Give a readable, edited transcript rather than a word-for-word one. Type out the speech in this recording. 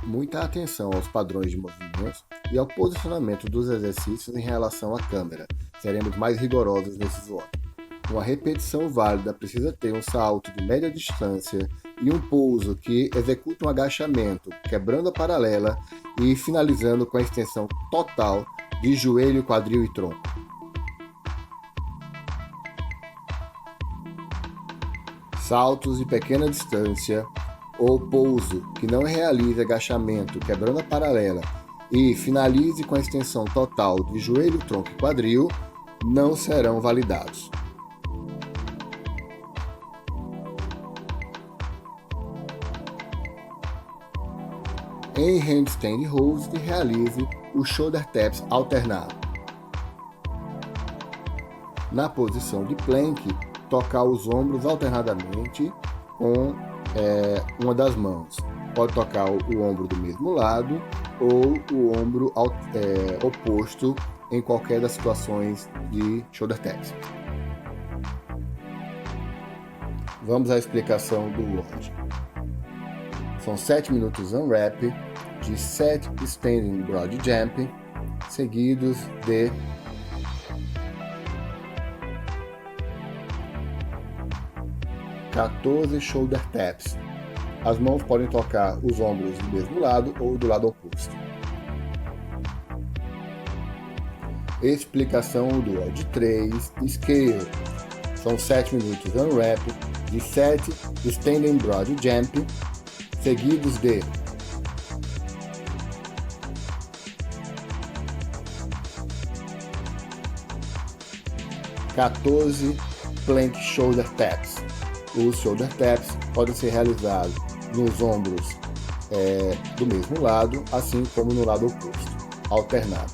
Muita atenção aos padrões de movimentos e ao posicionamento dos exercícios em relação à câmera. Seremos mais rigorosos nesse slot. Uma repetição válida precisa ter um salto de média distância e um pouso que executa um agachamento, quebrando a paralela e finalizando com a extensão total de joelho, quadril e tronco. Saltos de pequena distância ou pouso que não realize agachamento, quebrando a paralela e finalize com a extensão total de joelho, tronco e quadril não serão validados. Em handstand holds, realize o shoulder taps alternado. Na posição de plank, tocar os ombros alternadamente com uma das mãos. Pode tocar o ombro do mesmo lado ou o ombro oposto em qualquer das situações de shoulder taps. Vamos à explicação do WOD. São 7 minutos unwrap de 7 standing broad jump, seguidos de 14 shoulder taps. As mãos podem tocar os ombros do mesmo lado ou do lado oposto. Explicação do WOD 3 scale. São 7 minutos unwrap de 7 standing broad jump, seguidos de 14 plank shoulder taps. Os shoulder taps podem ser realizados nos ombros do mesmo lado, assim como no lado oposto, alternado.